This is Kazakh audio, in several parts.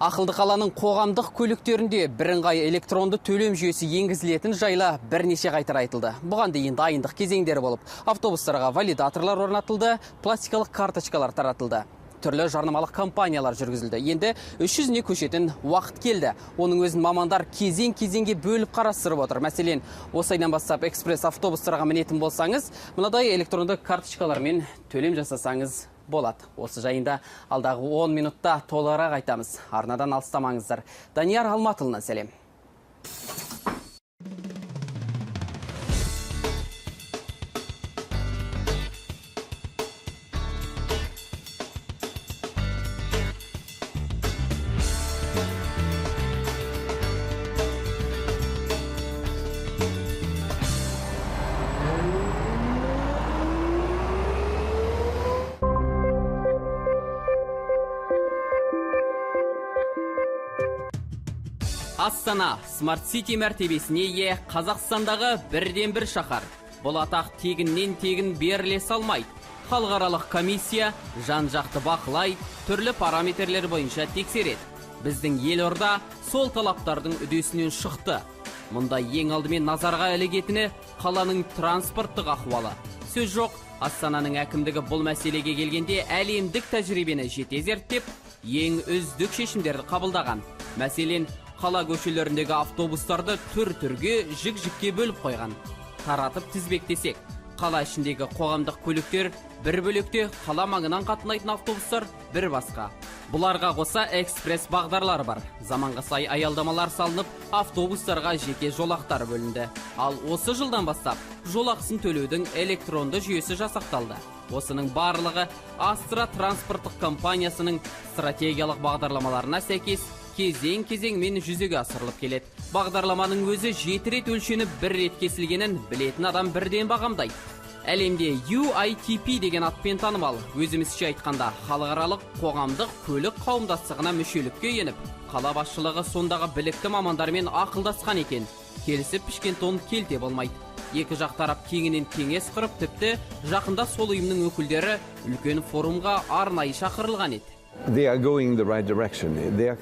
Ақылды қаланың қоғамдық көліктерінде бірыңғай электронды төлем жүйесі енгізілетін жайла бірнеше қайтара айтылды. Бұған дейін дайындық кезеңдері болып, автобустарға валидаторлар орнатылды, пластикалық карточкалар таратылды. Түрлі жарнамалық компаниялар жүргізілді. Енді 300-не көшетін уақыт келді. Оның өзін мамандар кезең-кезеңге бөліп қарастырып отыр. Мәселен, осы айдан бастап экспресс автобустарға мінетін болсаңыз, мынадай электронды карточкалармен төлем жасасаңыз болады. Осы жайында алдағы 10 минутта толығырақ айтамыз. Арнадан алыстамаңыздар. Данияр Алматылынан сәлем. Астана Smart City мәртебесіне ие Қазақстандағы бірден бір шаһар. Бұл атақ тегіннен тегін беріле салмайды. Халықаралық комиссия жан-жақты бақылай, түрлі параметрлер бойынша тексереді. Біздің елорда сол талаптардың үдесінен шықты. Мұнда ең алдымен назарға ілігетіні қаланың транспорттық ахуалы. Сөз жоқ, Астананың әкімдігі бұл мәселеге келгенде әлемдік тәжірибені жете зерттеп, ең үздік шешімдерді қабылдаған. Мәселен, қала көшелеріндегі автобустарды түр-түрге жік-жікке бөліп қойған. Таратып тізбектесек, қала ішіндегі қоғамдық көліктер бір бөлікте, қала маңынан қатынайтын автобустар бір басқа. Бұларға қоса экспресс бағдарлар бар. Заманға сай аялдамалар салынып, автобустарға жеке жолақтар бөлінді. Ал осы жылдан бастап жолақысын төлеудің электронды жүйесі жасақталды. Осының барлығы Астра транспорттық компаниясының стратегиялық бағдарламаларына сәйкес кезең-кезеңмен жүзеге асырылып келеді. Бағдарламаның өзі 7 рет өлшеніп, 1 рет кесілгенін білетін адам бірден бағамдайды. Әлемде UITP деген атпен танымал. Өзімізше айтқанда, халықаралық қоғамдық көлік қауымдастығына мүшелікке еніп, қала басшылығы сондағы білікті мамандармен ақылдасқан екен. Келісіп пішкен тон келте болмайды. Екі жақ тарап кеңінен кеңес құрып, тіпті жақында сол ұйымның өкілдері үлкен форумға арнайы шақырылған еді.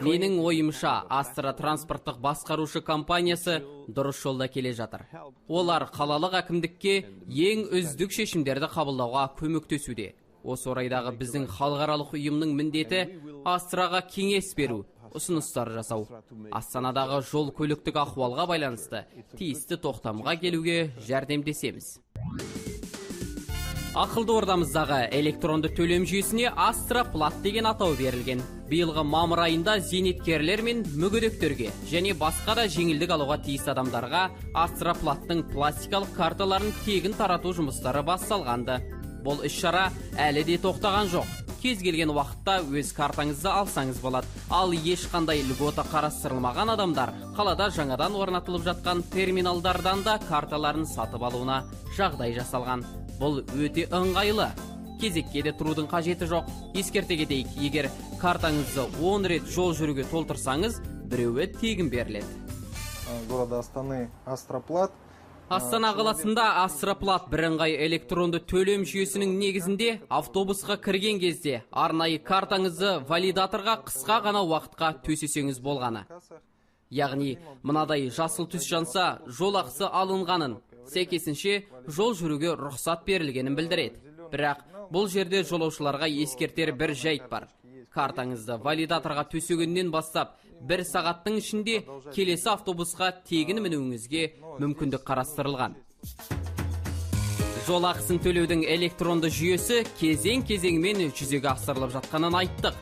Менің ойымша, Астра транспорттық басқарушы компаниясы дұрыс жолда келе жатыр. Олар қалалық әкімдікке ең үздік шешімдерді қабылдауға көмектесуде. Осы орайдағы біздің халықаралық ұйымның міндеті Астраға кеңес беру, ұсыныстар жасау. Астанадағы жол көліктік ахуалға байланысты тиісті тоқтамға келуге жәрдемдесеміз. Ақылды ордамыздағы электронды төлем жүйесіне Астра Плат деген атау берілген. Биылғы мамыр айында зейнеткерлер мен мүгедектерге және басқа да жеңілдік алуға тиіс адамдарға Астра Платтың пластикалық карталарын тегін тарату жұмыстары басталғанды. Бұл іс-шара әлі де тоқтаған жоқ. Кез келген уақытта өз картаңызды алсаңыз болады. Ал ешқандай льгота қарастырылмаған адамдар қалада жаңадан орнатылып жатқан терминалдардан да карталарын сатып алуына жағдай жасалған. Бұл өте ыңғайлы. Кезекке де тұрудың қажеті жоқ. Ескерте кетейік, егер картаңызды 10 рет жол жүруге толтырсаңыз, біреуі тегін беріледі. Города Астаны Астра Плат. Астана қаласында Астра Плат бірыңғай электронды төлем жүйесінің негізінде автобусқа кірген кезде арнайы картаңызды валидаторға қысқа ғана уақытқа төсесеңіз болғаны. Яғни, мынадай жасыл түс жанса, жол ақысы алынғанын, сәйкесінше жол жүруге рұқсат берілгенін білдіреді. Бірақ бұл жерде жолаушыларға ескертер бір жайт бар. Картаңызды валидаторға төсегеннен бастап 1 сағаттың ішінде келесі автобусқа тегін мінуіңізге мүмкіндік қарастырылған. Жол ақысын төлеудің электронды жүйесі кезең-кезеңмен жүзеге асырылып жатқанын айттық.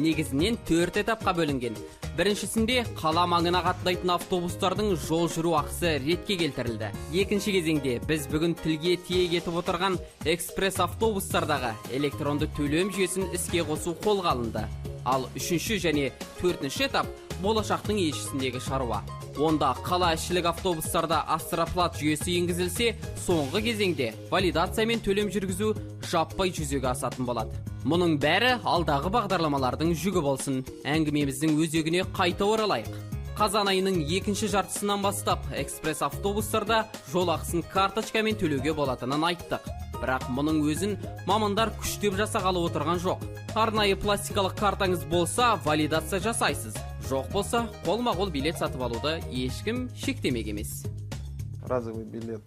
Негізінен 4 этапқа бөлінген. Біріншісінде қала маңына қатынайтын автобустардың жол жүру ақысы ретке келтірілді. Екінші кезеңде біз бүгін тілге тиек етіп отырған экспресс автобустардағы электронды төлем жүйесін іске қосу қолға алынды. Ал 3-ші және 4-ші этап болашақтың еншісіндегі шаруа. Онда қала ішілік автобустарда Астра Плат жүйесі енгізілсе, соңғы кезеңде валидация мен төлем жүргізу жаппай жүзеге асатын болады. Мұның бәрі алдағы бағдарламалардың жүгі болсын. Әңгімеміздің өзегіне қайта оралайық. Қазан айының 2-ші жартысынан бастап экспресс автобустарда жол ақысын карточкамен төлеуге болатынын айттық. Бірақ мұның өзін мамандар күштеп жасағалы отырған жоқ. Арнайы пластикалық картаңыз болса, валидация жасайсыз. Жоқ болса, қолма-қол билет сатып алуды ешкім шектемек емес. Разовый билет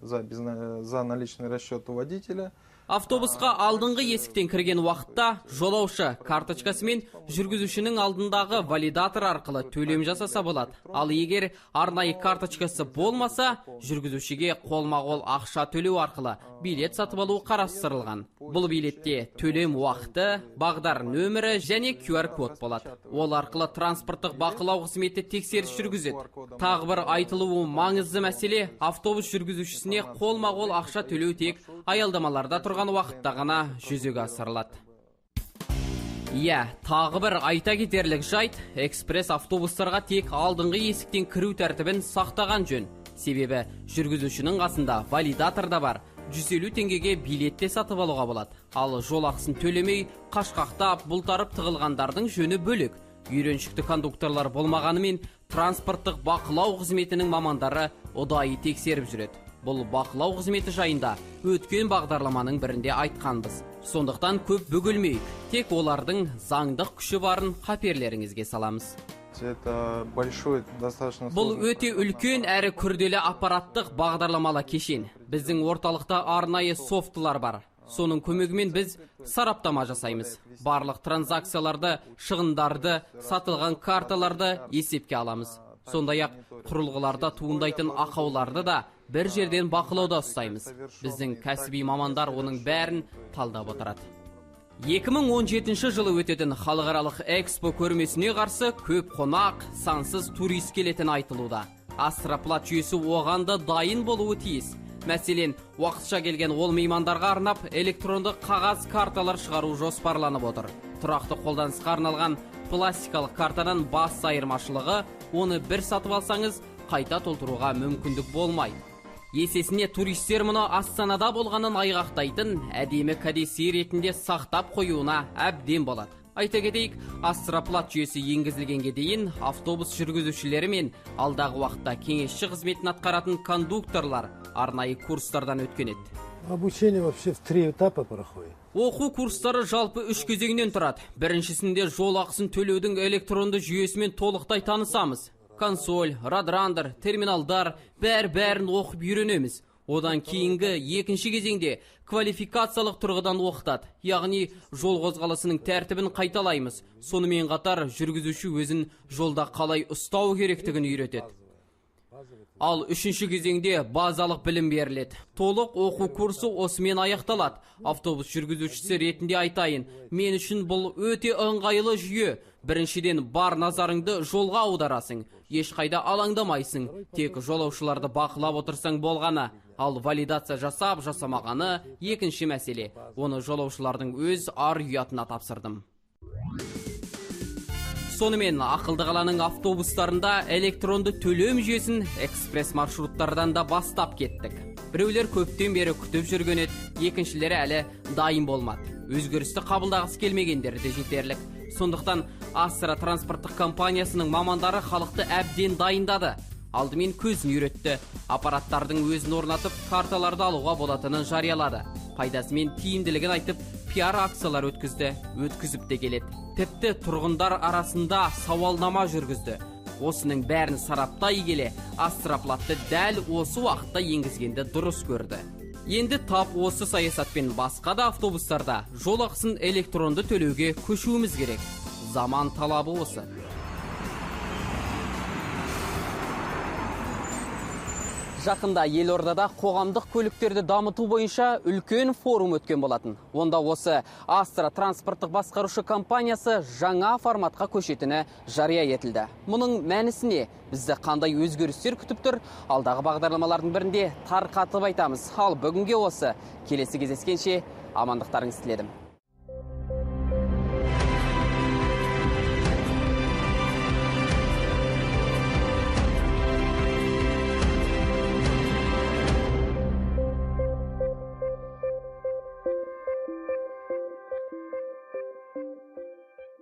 за наличный расчет у водителя. Автобусқа алдыңғы есіктен кірген уақытта жолаушы карточкасы мен жүргізушінің алдындағы валидатор арқылы төлем жасаса болады. Ал егер арнайы карточкасы болмаса, жүргізушіге қолма-қол ақша төлеу арқылы билет сатып алу қарастырылған. Бұл билетте төлем уақыты, бағдар нөмірі және QR код болады. Ол арқылы транспорттық бақылау қызметі тексеріс жүргізеді. Тағы бір айтылуы маңызды мәселе, автобус жүргізушісіне қолма-қол ақша төлеу тек аялдамаларда тұрған уақытта ғана жүзеге асырылады. Тағы бір айта кетерлік жайт, экспресс автобустарға тек алдыңғы есіктен кіру тәртібін сақтаған жөн. Себебі жүргізушінің қасында валидатор да бар. 150 теңгеге билетте сатып алуға болады. Ал жол ақысын төлемей, қашқақтап, бұлтарып тығылғандардың жөні бөлек. Үйреншікті кондукторлар болмағанымен, транспорттық бақылау қызметінің мамандары ұдайы тексеріп жүреді. Бұл бақылау қызметі жайында өткен бағдарламаның бірінде айтқанбыз. Сондықтан көп бөгілмейік, тек олардың заңдық күші барын қаперлеріңізге саламыз. Бұл өте үлкен әрі күрделі аппараттық бағдарламалы кешен. Біздің орталықта арнайы софтылар бар. Соның көмегімен біз сараптама жасаймыз. Барлық транзакцияларды, шығындарды, сатылған карталарды есепке аламыз. Сондай-ақ құрылғыларда туындайтын ақауларды да бір жерден бақылауда ұстаймыз. Біздің кәсіби мамандар оның бәрін талдап отырады. 2017 жылы өтетін халықаралық экспо көрмесіне қарсы көп қонақ, сансыз турист келетін айтылуда. Астроплат жүйесі оған да дайын болуы тиіс. Мәселен, уақытша келген ол меймандарға арнап электронды қағаз карталар шығару жоспарланып отыр. Тұрақты қолданысқа арналған пластикалық картадан бас айырмашылығы, оны бір сатып алсаңыз, қайта толтыруға мүмкіндік болмайды. Есесіне туристер мұны Астанада болғанын айғақтайтын әдемі кәдесый ретінде сақтап қоюына әбден болады. Айта кетейік, Астроплат жүйесі енгізілгенге дейін автобус жүргізушілері мен алдағы уақытта кеңесші қызметін атқаратын кондукторлар арнайы курстардан өткен еді. Обучение вообще в 3 этапа проходит. Оқу курстары жалпы 3 кезеңнен тұрады. Біріншісінде жол ақысын төлеудің электронды жүйесімен толықтай танысамыз. Консоль, радрандыр, терминалдар, бәрін оқып үйренеміз. Одан кейінгі екінші кезеңде квалификациялық тұрғыдан оқытады. Яғни жол қозғалысының тәртібін қайталаймыз. Сонымен қатар жүргізуші өзін жолда қалай ұстау керектігін үйретеді. Ал үшінші кезеңде базалық білім беріледі. Толық оқу курсы осымен аяқталады. Автобус жүргізушісі ретінде айтайын, мен үшін бұл өте ыңғайлы жүйе. Біріншіден бар назарыңды жолға аударасың. Ешқайда алаңдамайсың. Тек жолаушыларды бақылап отырсаң болғаны. Ал валидация жасап жасамағаны екінші мәселе. Оны жолаушылардың өз ар ұятына тапсырдым. Сонымен ақылды қаланың автобустарында электронды төлем жүйесін экспресс маршруттардан да бастап кеттік. Біреулер көптен бері күтіп жүрген еді, екіншілері әлі дайын болмады. Өзгерісті қабылдағысы келмегендері де жетерлік. Сондықтан Астра транспорттық компаниясының мамандары халықты әбден дайындады. Алдымен көзін үйретті. Аппараттардың өзін орнатып, карталарды алуға болатынын жариялады. Пайдасы мен тиімділігін айтып, пиар акциялар өткізіп те келеді. Тіпті тұрғындар арасында сауалнама жүргізді. Осының бәрін сараптай келе, Астроплатты дәл осы уақытта енгізгенді дұрыс көрді. Енді тап осы саясатпен басқа да автобустарда жол ақысын электронды төлеуге көшуіміз керек. Заман талабы осы. Жақында Елордада қоғамдық көліктерді дамыту бойынша үлкен форум өткен болатын. Онда осы Астра транспорттық басқарушы компаниясы жаңа форматқа көшетіні жария етілді. Мұның мәнісі не? Бізді қандай өзгерістер күтіп тұр? Алдағы бағдарламалардың бірінде тарқатып айтамыз. Ал бүгінге осы. Келесі кездескенше амандықтарыңызды тіледім.